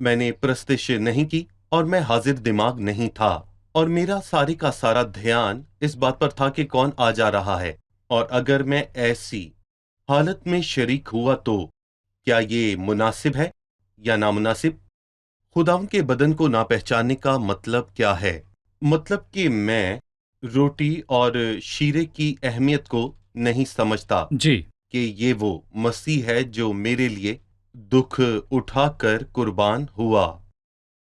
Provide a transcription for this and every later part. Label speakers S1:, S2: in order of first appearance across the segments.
S1: میں نے پرستش نہیں کی اور میں حاضر دماغ نہیں تھا، اور میرا سارے کا سارا دھیان اس بات پر تھا کہ کون آ جا رہا ہے، اور اگر میں ایسی حالت میں شریک ہوا تو کیا یہ مناسب ہے یا نامناسب؟ خداوند کے بدن کو نہ پہچاننے کا مطلب کیا ہے؟ مطلب کہ میں روٹی اور شیرے کی اہمیت کو نہیں سمجھتا
S2: جی،
S1: کہ یہ وہ مسیح ہے جو میرے لیے دکھ اٹھا کر قربان ہوا۔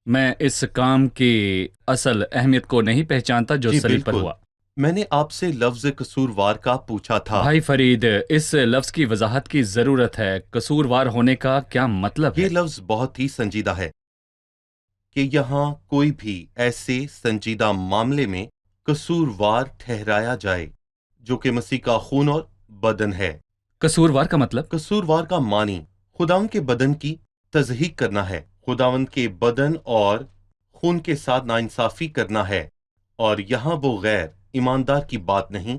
S2: میں اس کام کی اصل اہمیت کو نہیں پہچانتا جو
S1: جی
S2: صلیب پر
S1: بالکل،
S2: ہوا۔
S1: میں نے آپ سے لفظ قصوروار کا پوچھا تھا۔
S2: بھائی فرید، اس لفظ کی وضاحت کی ضرورت ہے۔ قصوروار ہونے کا کیا مطلب
S1: یہ
S2: ہے؟
S1: لفظ بہت ہی سنجیدہ ہے کہ یہاں کوئی بھی ایسے سنجیدہ معاملے میں قصوروار ٹھہرایا جائے جو کہ مسیح کا خون اور بدن ہے۔
S2: قصوروار کا مطلب؟
S1: قصوروار کا معنی خداوند کے بدن کی تضحیق کرنا ہے، خداوند کے بدن اور خون کے ساتھ ناانصافی کرنا ہے، اور یہاں وہ غیر ایماندار کی بات نہیں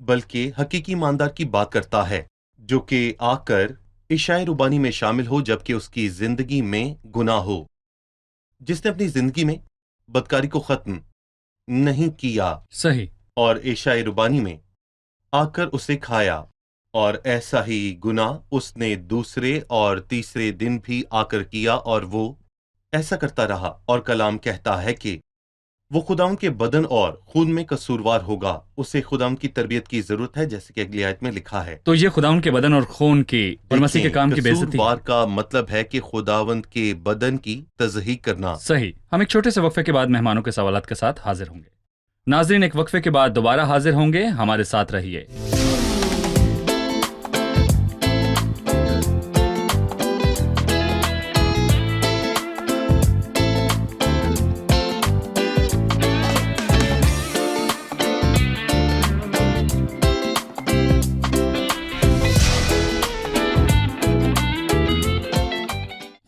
S1: بلکہ حقیقی ایماندار کی بات کرتا ہے، جو کہ آ کر عشاء ربانی میں شامل ہو جبکہ اس کی زندگی میں گناہ ہو، جس نے اپنی زندگی میں بدکاری کو ختم نہیں کیا
S2: صحیح۔
S1: اور عشاء ربانی میں آ کر اسے کھایا، اور ایسا ہی گناہ اس نے دوسرے اور تیسرے دن بھی آ کر کیا، اور وہ ایسا کرتا رہا، اور کلام کہتا ہے کہ وہ خداوند کے بدن اور خون میں قصوروار ہوگا، اسے خداوند کی تربیت کی ضرورت ہے، جیسے کہ اگلی آیت میں لکھا ہے۔
S2: تو یہ خداوند کے بدن اور خون کی اور مسیح کے کام کی بے عزتی ہے۔
S1: قصوروار کا مطلب ہے کہ خداوند کے بدن کی تضحیق کرنا۔
S2: صحیح۔ ہم ایک چھوٹے سے وقفے کے بعد مہمانوں کے سوالات کے ساتھ حاضر ہوں گے۔ ناظرین، ایک وقفے کے بعد دوبارہ حاضر ہوں گے، ہمارے ساتھ رہیے۔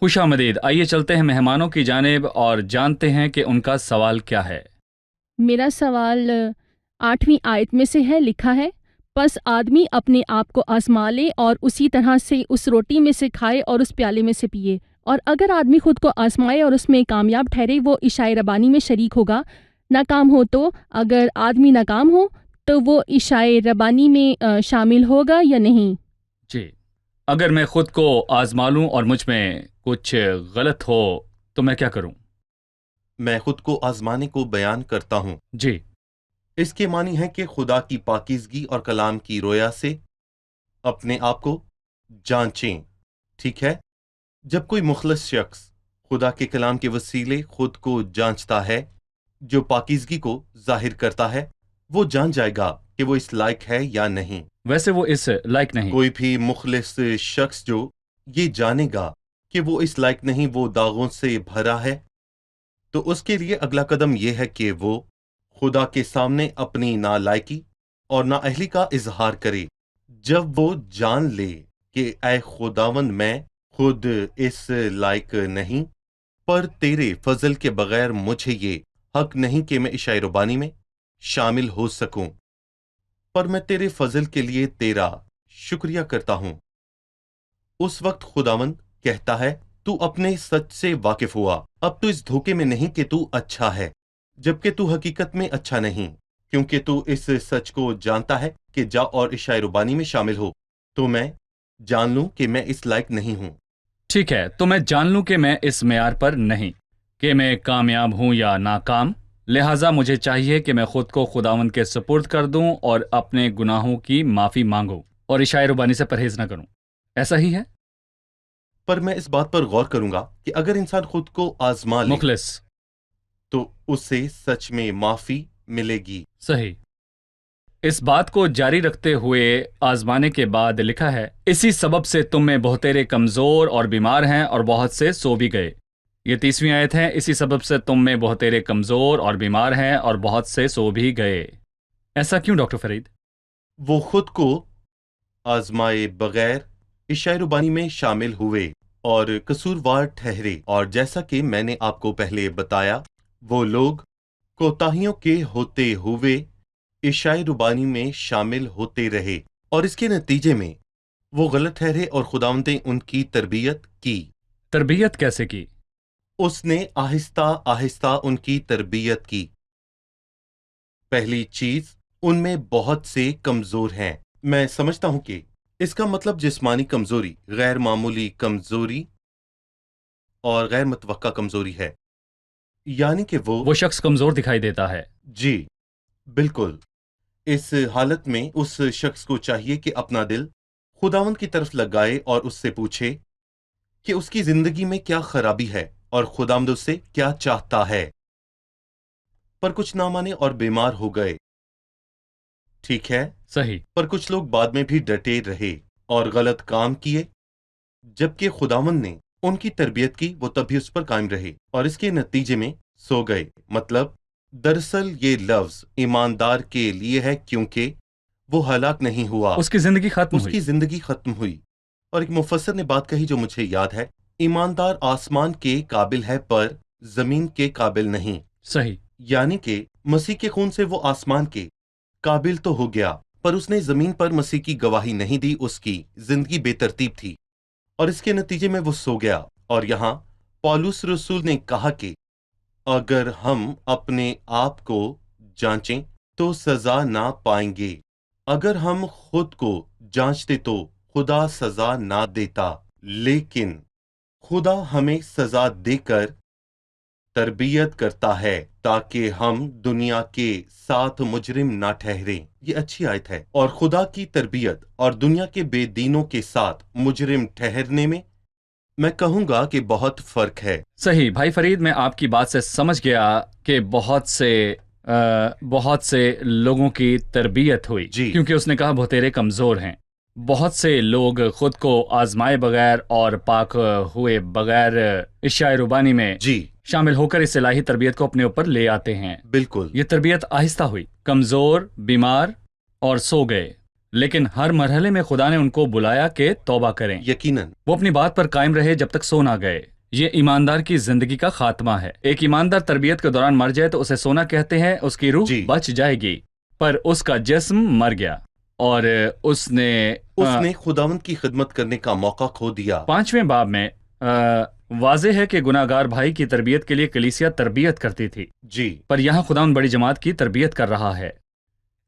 S2: خوش آمدید۔ آئیے چلتے ہیں مہمانوں کی جانب اور جانتے ہیں کہ ان کا سوال کیا ہے۔
S3: میرا سوال 8ویں آیت میں سے ہے، لکھا ہے، پس آدمی اپنے آپ کو آزما لے اور اسی طرح سے اس روٹی میں سے کھائے اور اس پیالے میں سے پیے، اور اگر آدمی خود کو آزمائے اور اس میں کامیاب ٹھہرے وہ عشاء ربانی میں شریک ہوگا، ناکام ہو تو اگر آدمی ناکام ہو تو وہ عشاء ربانی میں شامل ہوگا یا نہیں؟
S2: جی، اگر میں خود کو آزما لوں اور مجھ میں کچھ غلط ہو تو میں کیا کروں؟
S1: میں خود کو آزمانے کو بیان کرتا ہوں۔
S2: جی،
S1: اس کے معنی ہے کہ خدا کی پاکیزگی اور کلام کی رویا سے اپنے آپ کو جانچیں، ٹھیک ہے؟ جب کوئی مخلص شخص خدا کے کلام کے وسیلے خود کو جانچتا ہے جو پاکیزگی کو ظاہر کرتا ہے، وہ جان جائے گا کہ وہ اس لائق ہے یا نہیں۔
S2: ویسے وہ اس لائق نہیں۔
S1: کوئی بھی مخلص شخص جو یہ جانے گا کہ وہ اس لائق نہیں، وہ داغوں سے بھرا ہے، تو اس کے لیے اگلا قدم یہ ہے کہ وہ خدا کے سامنے اپنی نالائقی اور نااہلی کا اظہار کرے۔ جب وہ جان لے کہ اے خداوند، میں خود اس لائق نہیں، پر تیرے فضل کے بغیر مجھے یہ حق نہیں کہ میں عشاء ربانی میں شامل ہو سکوں، پر میں تیرے فضل کے لیے تیرا شکریہ کرتا ہوں۔ اس وقت خداوند کہتا ہے، تو اپنے سچ سے واقف ہوا، اب تو اس دھوکے میں نہیں کہ تو اچھا ہے، جبکہ تو حقیقت میں اچھا نہیں، کیونکہ تو اس سچ کو جانتا ہے کہ جا اور عشاء ربانی میں شامل ہو، تو میں جان لوں کہ میں اس لائق نہیں ہوں۔
S2: ٹھیک ہے، تو میں جان لوں کہ میں اس معیار پر نہیں، کہ میں کامیاب ہوں یا ناکام، لہٰذا مجھے چاہیے کہ میں خود کو خداوند کے سپرد کر دوں اور اپنے گناہوں کی معافی مانگوں اور عشاء ربانی سے پرہیز نہ کروں۔ ایسا ہی ہے؟
S1: پر میں اس بات پر غور کروں گا کہ اگر انسان خود کو آزما لے
S2: مخلص،
S1: تو اسے سچ میں معافی ملے گی۔
S2: صحیح۔ اس بات کو جاری رکھتے ہوئے آزمانے کے بعد لکھا ہے، اسی سبب سے تم میں بہتیرے کمزور اور بیمار ہیں اور بہت سے سو بھی گئے۔ یہ 30ویں آیت ہے، اسی سبب سے تم میں بہتیرے کمزور اور بیمار ہیں اور بہت سے سو بھی گئے۔ ایسا کیوں ڈاکٹر فرید؟
S1: وہ خود کو آزمائے بغیر عشاء ربانی میں شامل ہوئے اور قصوروار ٹھہرے، اور جیسا کہ میں نے آپ کو پہلے بتایا، وہ لوگ کوتاہیوں کے ہوتے ہوئے عشاء ربانی میں شامل ہوتے رہے، اور اس کے نتیجے میں وہ غلط ٹھہرے اور خداوند نے ان کی تربیت کی۔
S2: تربیت کیسے کی؟
S1: اس نے آہستہ آہستہ ان کی تربیت کی۔ پہلی چیز، ان میں بہت سے کمزور ہیں۔ میں سمجھتا ہوں کہ اس کا مطلب جسمانی کمزوری، غیر معمولی کمزوری اور غیر متوقع کمزوری ہے، یعنی کہ
S2: وہ شخص کمزور دکھائی دیتا ہے۔
S1: جی بالکل۔ اس حالت میں اس شخص کو چاہیے کہ اپنا دل خداوند کی طرف لگائے اور اس سے پوچھے کہ اس کی زندگی میں کیا خرابی ہے اور خداوند اس سے کیا چاہتا ہے۔ پر کچھ نہ مانے اور بیمار ہو گئے، ٹھیک ہے،
S2: صحیح۔
S1: پر کچھ لوگ بعد میں بھی ڈٹے رہے اور غلط کام کیے، جبکہ خداوند نے ان کی تربیت کی، وہ تب بھی اس پر قائم رہے اور اس کے نتیجے میں سو گئے۔ مطلب دراصل یہ لفظ ایماندار کے لیے ہے، کیونکہ وہ ہلاک نہیں ہوا،
S2: اس کی زندگی ختم
S1: اس
S2: ہوئی۔
S1: کی زندگی ختم ہوئی۔ اور ایک مفسر نے بات کہی جو مجھے یاد ہے، ایماندار آسمان کے قابل ہے پر زمین کے قابل نہیں۔
S2: صحیح۔
S1: یعنی کہ مسیح کے خون سے وہ آسمان کے قابل تو ہو گیا، پر اس نے زمین پر مسیح کی گواہی نہیں دی، اس کی زندگی بے ترتیب تھی اور اس کے نتیجے میں وہ سو گیا۔ اور یہاں پولس رسول نے کہا کہ اگر ہم اپنے آپ کو جانچیں تو سزا نہ پائیں گے۔ اگر ہم خود کو جانچتے تو خدا سزا نہ دیتا، لیکن خدا ہمیں سزا دے کر تربیت کرتا ہے تاکہ ہم دنیا کے ساتھ مجرم نہ ٹھہریں۔ یہ اچھی آیت ہے۔ اور خدا کی تربیت اور دنیا کے بے دینوں کے ساتھ مجرم ٹھہرنے میں کہوں گا کہ بہت فرق ہے۔
S2: صحیح بھائی فرید، میں آپ کی بات سے سمجھ گیا کہ بہت سے لوگوں کی تربیت ہوئی،
S1: جی
S2: کیونکہ اس نے کہا بہتیرے کمزور ہیں۔ بہت سے لوگ خود کو آزمائے بغیر اور پاک ہوئے بغیر اشیاء ربانی میں
S1: جی
S2: شامل ہو کر اس الہی تربیت کو اپنے اوپر لے آتے ہیں۔
S1: بالکل۔
S2: یہ تربیت آہستہ ہوئی، کمزور، بیمار اور سو گئے، لیکن ہر مرحلے میں خدا نے ان کو بلایا کہ توبہ کریں۔
S1: یقیناً
S2: وہ اپنی بات پر قائم رہے جب تک سو نہ گئے۔ یہ ایماندار کی زندگی کا خاتمہ ہے۔ ایک ایماندار تربیت کے دوران مر جائے تو اسے سونا کہتے ہیں، اس کی روح
S1: جی
S2: بچ جائے گی، پر اس کا جسم مر گیا اور اس نے
S1: خداوند کی خدمت کرنے کا موقع کھو دیا۔
S2: 5ویں باب میں واضح ہے کہ گناہ گار بھائی کی تربیت کے لیے کلیسیا تربیت کرتی تھی،
S1: جی
S2: پر یہاں خداوند بڑی جماعت کی تربیت کر رہا ہے۔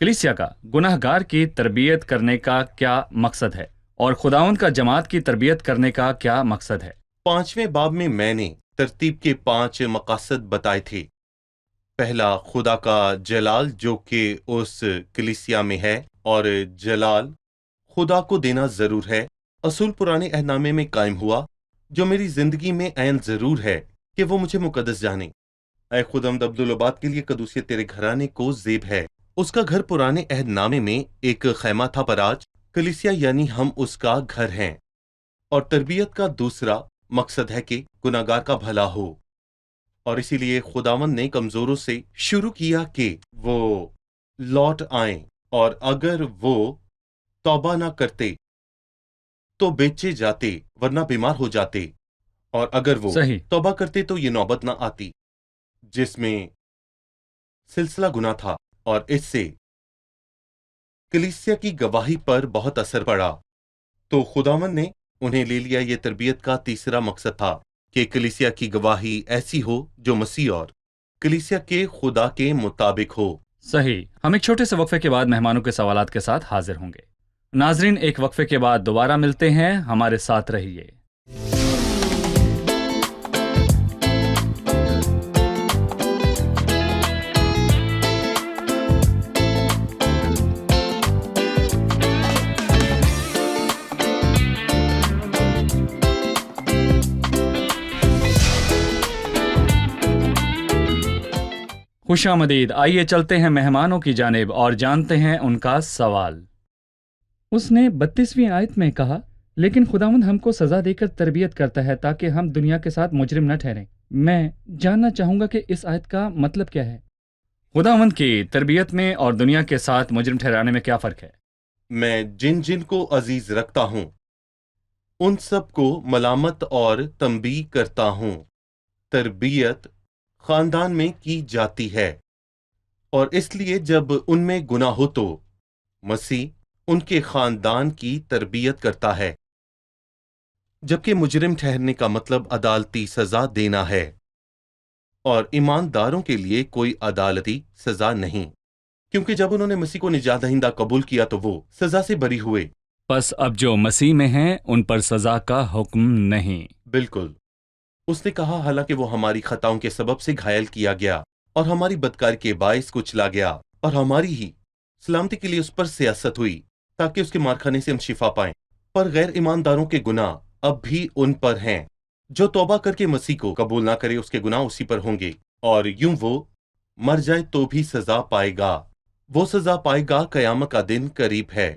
S2: کلیسیا کا گناہ گار کی تربیت کرنے کا کیا مقصد ہے اور خداوند کا جماعت کی تربیت کرنے کا کیا مقصد ہے؟
S1: 5ویں باب میں نے ترتیب کے 5 مقاصد بتائے تھے۔ پہلا، خدا کا جلال جو کہ اس کلیسیا میں ہے، اور جلال خدا کو دینا ضرور ہے۔ اصول پرانے عہد نامے میں قائم ہوا جو میری زندگی میں عین ضرور ہے کہ وہ مجھے مقدس جانے۔ اے خداوند، عبدالعباد کے لیے قدوسیت تیرے گھرانے کو زیب ہے۔ اس کا گھر پرانے عہد نامے میں ایک خیمہ تھا، پر آج کلیسیا یعنی ہم اس کا گھر ہیں۔ اور تربیت کا دوسرا مقصد ہے کہ گناہ گار کا بھلا ہو، اور اسی لیے خداوند نے کمزوروں سے شروع کیا کہ وہ لوٹ آئیں، اور اگر وہ توبہ نہ کرتے تو بیچے جاتے، ورنہ بیمار ہو جاتے، اور اگر وہ
S2: صحیح۔
S1: توبہ کرتے تو یہ نوبت نہ آتی جس میں سلسلہ گناہ تھا، اور اس سے کلیسیا کی گواہی پر بہت اثر پڑا۔ تو خداوند نے انہیں لے لیا۔ یہ تربیت کا تیسرا مقصد تھا کہ کلیسیا کی گواہی ایسی ہو جو مسیح اور کلیسیا کے خدا کے مطابق ہو۔
S2: صحیح۔ ہم ایک چھوٹے سے وقفے کے بعد مہمانوں کے سوالات کے ساتھ حاضر ہوں گے۔ ناظرین، ایک وقفے کے بعد دوبارہ ملتے ہیں، ہمارے ساتھ رہیے۔ خوش آمدید۔ آئیے چلتے ہیں مہمانوں کی جانب اور جانتے ہیں ان کا سوال۔ اس نے 32ویں آیت میں کہا، لیکن خداوند ہم کو سزا دے کر تربیت کرتا ہے تاکہ ہم دنیا کے ساتھ مجرم نہ ٹھہریں۔ میں جاننا چاہوں گا کہ اس آیت کا مطلب کیا ہے؟ خداوند کی تربیت میں اور دنیا کے ساتھ مجرم ٹھہرانے میں کیا فرق ہے؟
S1: میں جن کو عزیز رکھتا ہوں ان سب کو ملامت اور تنبیہ کرتا ہوں۔ تربیت خاندان میں کی جاتی ہے، اور اس لیے جب ان میں گناہ ہو تو مسیح ان کے خاندان کی تربیت کرتا ہے، جبکہ مجرم ٹھہرنے کا مطلب عدالتی سزا دینا ہے۔ اور ایمانداروں کے لیے کوئی عدالتی سزا نہیں، کیونکہ جب انہوں نے مسیح کو نجات دہندہ قبول کیا تو وہ سزا سے بری ہوئے۔
S2: بس اب جو مسیح میں ہیں ان پر سزا کا حکم نہیں۔
S1: بالکل، اس نے کہا حالانکہ وہ ہماری خطاؤں کے سبب سے گھائل کیا گیا اور ہماری بدکاری کے باعث کچلا گیا، اور ہماری ہی سلامتی کے لیے اس پر سیاست ہوئی تاکہ اس کے مارکھانے سے ہم شفا پائیں۔ پر غیر ایمانداروں کے گناہ اب بھی ان پر ہیں۔ جو توبہ کر کے مسیح کو قبول نہ کرے اس کے گناہ اسی پر ہوں گے، اور یوں وہ مر جائے تو بھی سزا پائے گا۔ وہ سزا پائے گا، قیامت کا دن قریب ہے۔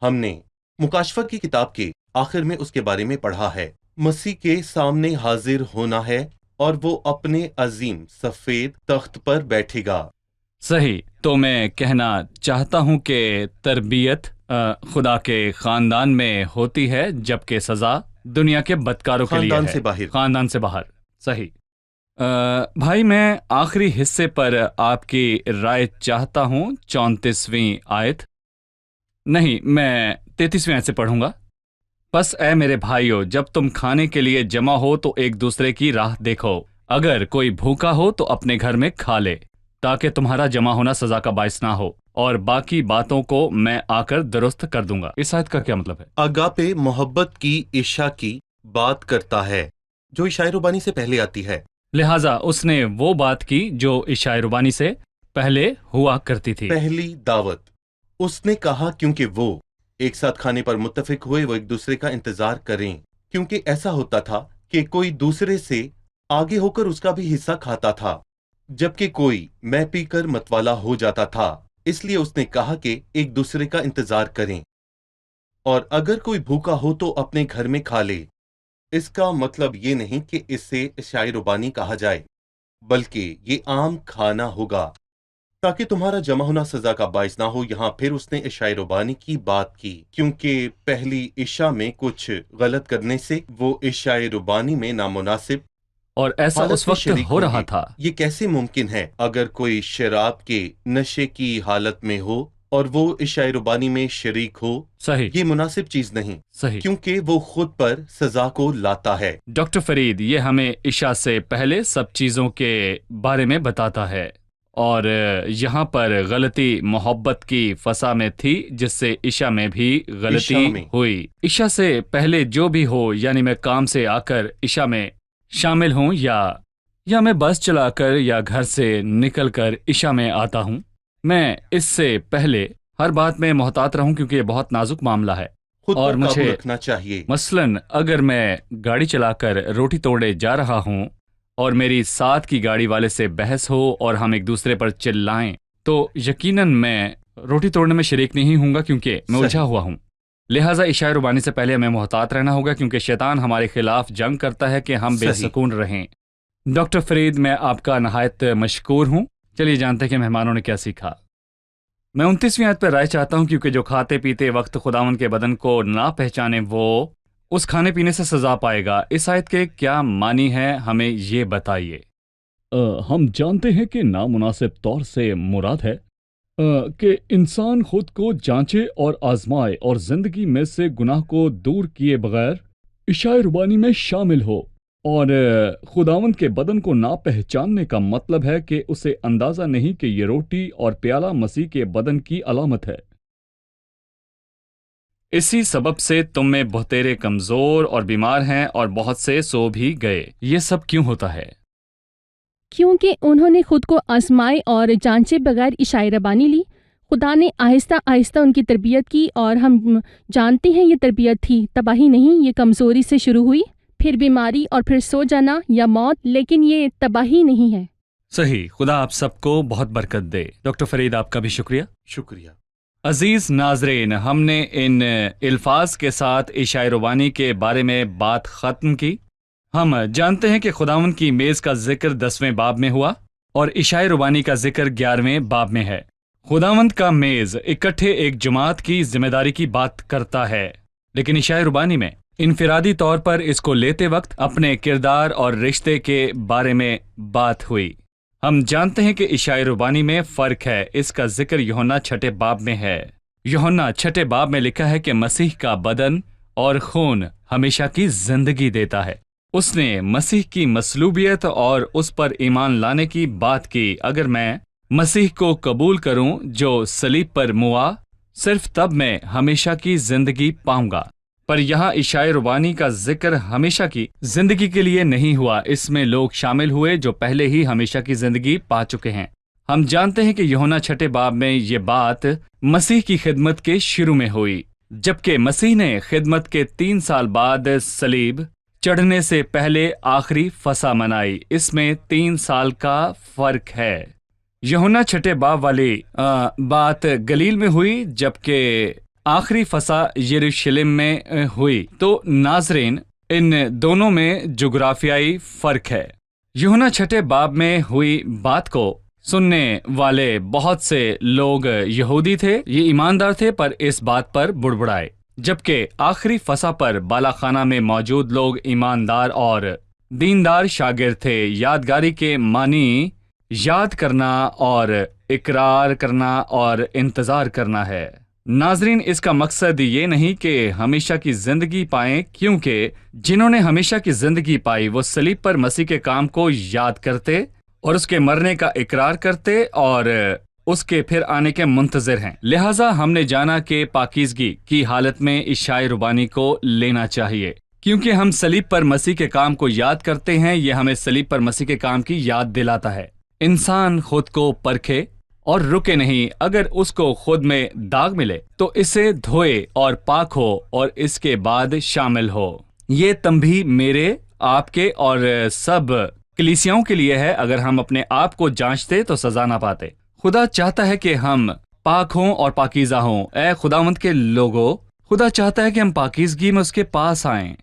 S1: ہم نے مکاشفہ کی کتاب کے آخر میں اس کے بارے میں پڑھا ہے۔ مسیح کے سامنے حاضر ہونا ہے اور وہ اپنے عظیم سفید تخت پر بیٹھے گا۔
S2: صحیح، تو میں کہنا چاہتا ہوں کہ تربیت خدا کے خاندان میں ہوتی ہے، جبکہ سزا دنیا کے بدکاروں کے لیے
S1: خاندان
S2: ہے،
S1: سے باہر۔
S2: خاندان سے باہر۔ صحیح۔ بھائی، میں آخری حصے پر آپ کی رائے چاہتا ہوں، 34ویں آیت نہیں، میں 33ویں آیت سے پڑھوں گا۔ پس اے میرے بھائیو، جب تم کھانے کے لیے جمع ہو تو ایک دوسرے کی راہ دیکھو، اگر کوئی بھوکا ہو تو اپنے گھر میں کھا لے، تاکہ تمہارا جمع ہونا سزا کا باعث نہ ہو، اور باقی باتوں کو میں آ کر درست کر دوں گا۔ اس آیت کا کیا مطلب ہے؟
S1: اگاپے محبت کی عشاء کی بات کرتا ہے جو عشاء ربانی سے پہلے آتی ہے۔
S2: لہٰذا اس نے وہ بات کی جو عشاء ربانی سے پہلے ہوا کرتی تھی۔
S1: پہلی دعوت اس نے کہا کیونکہ وہ ایک ساتھ کھانے پر متفق ہوئے، وہ ایک دوسرے کا انتظار کریں، کیونکہ ایسا ہوتا تھا کہ کوئی دوسرے سے آگے ہو کر اس کا بھی حصہ کھاتا تھا، جبکہ کوئی میں پی کر متوالا ہو جاتا تھا۔ اس لیے اس نے کہا کہ ایک دوسرے کا انتظار کریں، اور اگر کوئی بھوکا ہو تو اپنے گھر میں کھا لے۔ اس کا مطلب یہ نہیں کہ اسے عشاء ربانی کہا جائے، بلکہ یہ عام کھانا ہوگا تاکہ تمہارا جمع ہونا سزا کا باعث نہ ہو۔ یہاں پھر اس نے عشاء ربانی کی بات کی، کیونکہ پہلی عشاء میں کچھ غلط کرنے سے وہ عشاء ربانی میں نامناسب
S2: اور ایسا
S1: حالت
S2: اس
S1: میں
S2: وقت
S1: شریک
S2: ہو
S1: ہوں
S2: رہا
S1: گے۔
S2: تھا۔
S1: یہ کیسے ممکن ہے اگر کوئی شراب کے نشے کی حالت میں ہو اور وہ عشاء ربانی میں شریک ہو؟
S2: صحیح،
S1: یہ مناسب چیز نہیں،
S2: صحیح۔
S1: کیونکہ وہ خود پر سزا کو لاتا ہے۔
S2: ڈاکٹر فرید، یہ ہمیں عشاء سے پہلے سب چیزوں کے بارے میں بتاتا ہے، اور یہاں پر غلطی محبت کی فضا میں تھی، جس سے عشاء میں بھی غلطی
S1: عشاء میں
S2: ہوئی۔ عشاء سے پہلے جو بھی ہو، یعنی میں کام سے آ کر عشاء میں شامل ہوں، یا میں بس چلا کر یا گھر سے نکل کر عشاء میں آتا ہوں، میں اس سے پہلے ہر بات میں محتاط رہوں، کیونکہ یہ بہت نازک معاملہ ہے۔
S1: خود
S2: اور
S1: پر
S2: مجھے
S1: قابو رکھنا چاہیے۔
S2: مثلاً اگر میں گاڑی چلا کر روٹی توڑے جا رہا ہوں اور میری ساتھ کی گاڑی والے سے بحث ہو اور ہم ایک دوسرے پر چلائیں، تو یقیناً میں روٹی توڑنے میں شریک نہیں ہوں گا، کیونکہ میں الجھا ہوا ہوں۔ لہٰذا عشاء ربانی سے پہلے ہمیں محتاط رہنا ہوگا، کیونکہ شیطان ہمارے خلاف جنگ کرتا ہے کہ ہم بے سکون رہیں۔ ڈاکٹر فرید، میں آپ کا نہایت مشکور ہوں۔ چلیے جانتے ہیں کہ مہمانوں نے کیا سیکھا۔ میں 29ویں آیت پر رائے چاہتا ہوں، کیونکہ جو کھاتے پیتے وقت خداوند کے بدن کو نہ پہچانے وہ اس کھانے پینے سے سزا پائے گا۔ اس آیت کے کیا معنی ہے، ہمیں یہ بتائیے۔ ہم جانتے ہیں کہ نامناسب طور سے مراد ہے کہ انسان خود کو جانچے اور آزمائے اور زندگی میں سے گناہ کو دور کیے بغیر عشاء ربانی میں شامل ہو، اور خداوند کے بدن کو نہ پہچاننے کا مطلب ہے کہ اسے اندازہ نہیں کہ یہ روٹی اور پیالہ مسیح کے بدن کی علامت ہے۔ اسی سبب سے تم میں بہتیرے کمزور اور بیمار ہیں اور بہت سے سو بھی گئے۔ یہ سب کیوں ہوتا ہے؟
S3: کیونکہ انہوں نے خود کو آزمائے اور جانچے بغیر عشاء ربانی لی۔ خدا نے آہستہ آہستہ ان کی تربیت کی، اور ہم جانتے ہیں یہ تربیت تھی، تباہی نہیں۔ یہ کمزوری سے شروع ہوئی، پھر بیماری، اور پھر سو جانا یا موت، لیکن یہ تباہی نہیں ہے۔
S2: صحیح۔ خدا آپ سب کو بہت برکت دے۔ ڈاکٹر فرید، آپ کا بھی شکریہ۔
S1: شکریہ۔
S2: عزیز ناظرین، ہم نے ان الفاظ کے ساتھ عشاء ربانی کے بارے میں بات ختم کی۔ ہم جانتے ہیں کہ خداوند کی میز کا ذکر 10ویں باب میں ہوا اور عشاء ربانی کا ذکر 11ویں باب میں ہے۔ خداوند کا میز اکٹھے ایک جماعت کی ذمہ داری کی بات کرتا ہے، لیکن عشاء ربانی میں انفرادی طور پر اس کو لیتے وقت اپنے کردار اور رشتے کے بارے میں بات ہوئی۔ ہم جانتے ہیں کہ عشاء ربانی میں فرق ہے۔ اس کا ذکر یوحنا 6 باب میں ہے۔ یوحنا 6 باب میں لکھا ہے کہ مسیح کا بدن اور خون ہمیشہ کی زندگی دیتا ہے۔ اس نے مسیح کی مصلوبیت اور اس پر ایمان لانے کی بات کی۔ اگر میں مسیح کو قبول کروں جو صلیب پر موا، صرف تب میں ہمیشہ کی زندگی پاؤں گا۔ پر یہاں اشعیا ربانی کا ذکر ہمیشہ کی زندگی کے لیے نہیں ہوا، اس میں لوگ شامل ہوئے جو پہلے ہی ہمیشہ کی زندگی پا چکے ہیں۔ ہم جانتے ہیں کہ یوحنا 6 باب میں یہ بات مسیح کی خدمت کے شروع میں ہوئی، جبکہ مسیح نے خدمت کے 3 سال بعد صلیب چڑھنے سے پہلے آخری فصح منائی۔ اس میں 3 سال کا فرق ہے۔ یوحنا 6 باب والی بات گلیل میں ہوئی، جبکہ آخری فصح یروشلم میں ہوئی۔ تو ناظرین، ان دونوں میں جغرافیائی فرق ہے۔ یوحنا 6 باب میں ہوئی بات کو سننے والے بہت سے لوگ یہودی تھے، یہ ایماندار تھے، پر اس بات پر بڑبڑائے، جبکہ آخری فصح پر بالا خانہ میں موجود لوگ ایماندار اور دیندار شاگرد تھے۔ یادگاری کے معنی یاد کرنا اور اقرار کرنا اور انتظار کرنا ہے۔ ناظرین، اس کا مقصد یہ نہیں کہ ہمیشہ کی زندگی پائیں، کیونکہ جنہوں نے ہمیشہ کی زندگی پائی وہ صلیب پر مسیح کے کام کو یاد کرتے اور اس کے مرنے کا اقرار کرتے اور اس کے پھر آنے کے منتظر ہیں۔ لہٰذا ہم نے جانا کہ پاکیزگی کی حالت میں اشعیا ربانی کو لینا چاہیے، کیونکہ ہم صلیب پر مسیح کے کام کو یاد کرتے ہیں۔ یہ ہمیں صلیب پر مسیح کے کام کی یاد دلاتا ہے۔ انسان خود کو پرکھے اور رکے نہیں۔ اگر اس کو خود میں داغ ملے تو اسے دھوئے اور پاک ہو اور اس کے بعد شامل ہو۔ یہ تنبیہ میرے، آپ کے اور سب کلیسیاؤں کے لیے ہے۔ اگر ہم اپنے آپ کو جانچتے تو سزا نہ پاتے۔ خدا چاہتا ہے کہ ہم پاک ہوں اور پاکیزہ ہوں۔ اے خداوند کے لوگوں، خدا چاہتا ہے کہ ہم پاکیزگی میں اس کے پاس آئیں،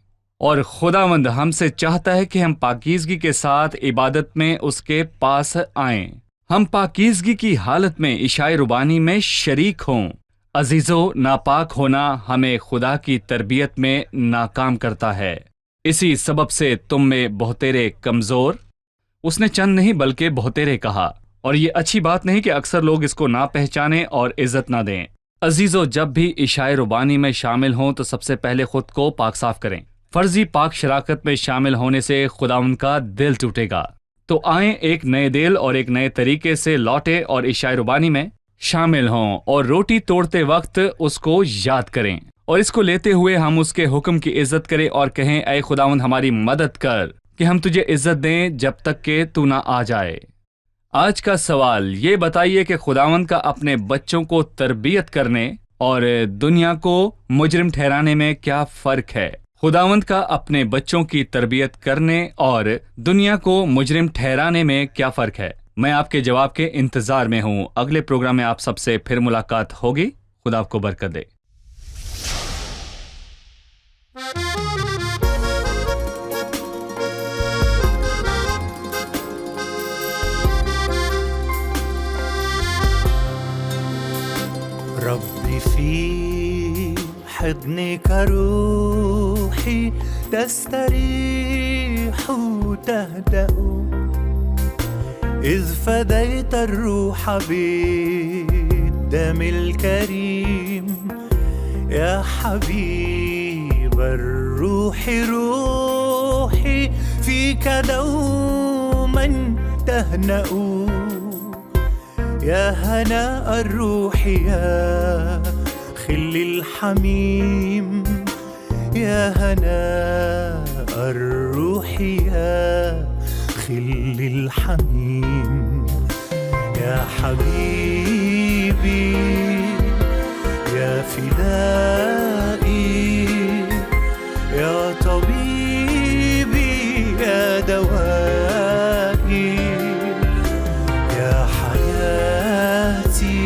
S2: اور خداوند ہم سے چاہتا ہے کہ ہم پاکیزگی کے ساتھ عبادت میں اس کے پاس آئیں۔ ہم پاکیزگی کی حالت میں اشعیا ربانی میں شریک ہوں۔ عزیزو، ناپاک ہونا ہمیں خدا کی تربیت میں ناکام کرتا ہے۔ اسی سبب سے تم میں بہتیرے کمزور، اس نے چند نہیں بلکہ بہتیرے کہا، اور یہ اچھی بات نہیں کہ اکثر لوگ اس کو نہ پہچانیں اور عزت نہ دیں۔ عزیزو، جب بھی اشعیا ربانی میں شامل ہوں تو سب سے پہلے خود کو پاک صاف کریں۔ فرضی پاک شراکت میں شامل ہونے سے خداوند کا دل ٹوٹے گا۔ تو آئیں، ایک نئے دل اور ایک نئے طریقے سے لوٹے اور اشعیا ربانی میں شامل ہوں، اور روٹی توڑتے وقت اس کو یاد کریں، اور اس کو لیتے ہوئے ہم اس کے حکم کی عزت کریں اور کہیں، اے خداوند ہماری مدد کر کہ ہم تجھے عزت دیں جب تک کہ تو نہ آ جائے۔ آج کا سوال یہ بتائیے کہ خداوند کا اپنے بچوں کو تربیت کرنے اور دنیا کو مجرم ٹھہرانے میں کیا فرق ہے؟ خداوند کا اپنے بچوں کی تربیت کرنے اور دنیا کو مجرم ٹھہرانے میں کیا فرق ہے؟ میں آپ کے جواب کے انتظار میں ہوں۔ اگلے پروگرام میں آپ سب سے پھر ملاقات ہوگی۔ خدا آپ کو برکت دے۔
S4: ربي في حضنك روحي تستريح وتهدأ إذ فديت الروح بالدم الكريم يا حبيب الروح روحي فيك دوما تهنأ يا هناء الروح يا خل الحميم يا هناء الروح يا خل الحميم يا حبيبي يا فدائي يا طبيبي يا دوائي يا حياتي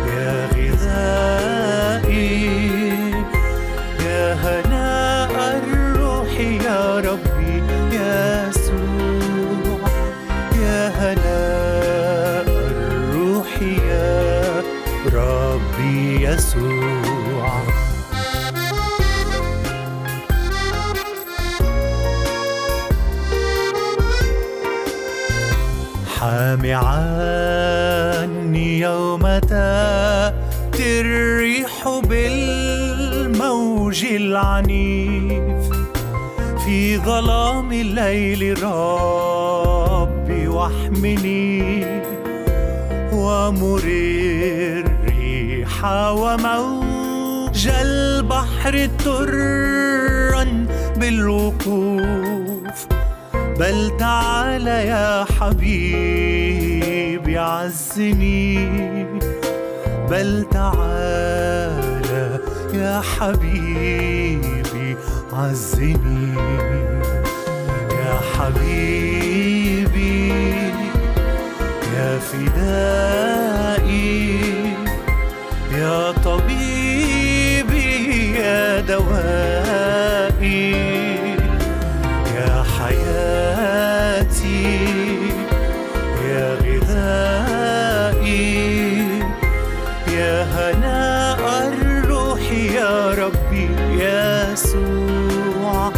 S4: يا غذائي يا هناء الروح يا ربي يسوع يا هناء الروح يا ربي يسوع حامي عني يوم تأتي الريح بالموج العنيف
S5: في ظلام الليل ربي واحمني، ومر الريح وموج البحر ترا بالوقوف. بل تعال يا حبيبي عزني، بل تعال يا حبيبي عزني. يا حبيبي يا فدائي، يا طبيبي يا دوائي، يا حياتي يا غذائي، يا هناء الروح يا ربي يسوع،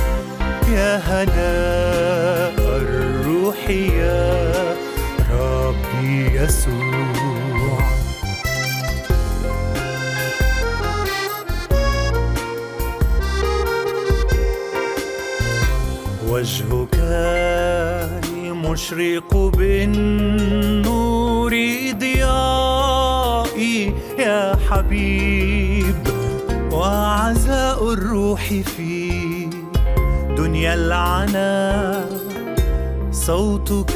S5: يا هناء الروح يا ربي يسوع. وجهك المشرق بالنور ضيائي يا حبيب، وعزاء الروح في دنيا العنا. صوتك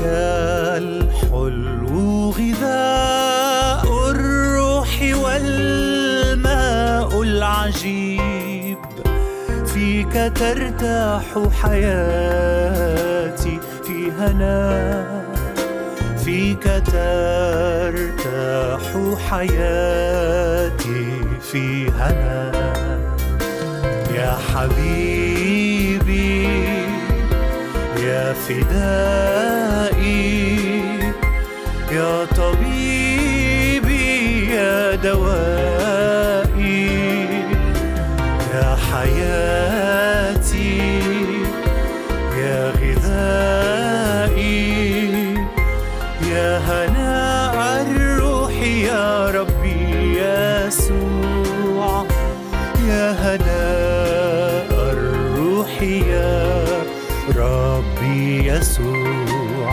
S5: الحلو غذاء الروح والماء العجيب. فيك ترتاح حياتي في هنا، فيك ترتاح حياتي في هنا. يا حبيبي يا فدائي، يا طبيبي يا دوائي، يا حياتي يا غذائي، يا هناء الروح يا ربي يسوع، يا هناء الروح يا ربي يسوع.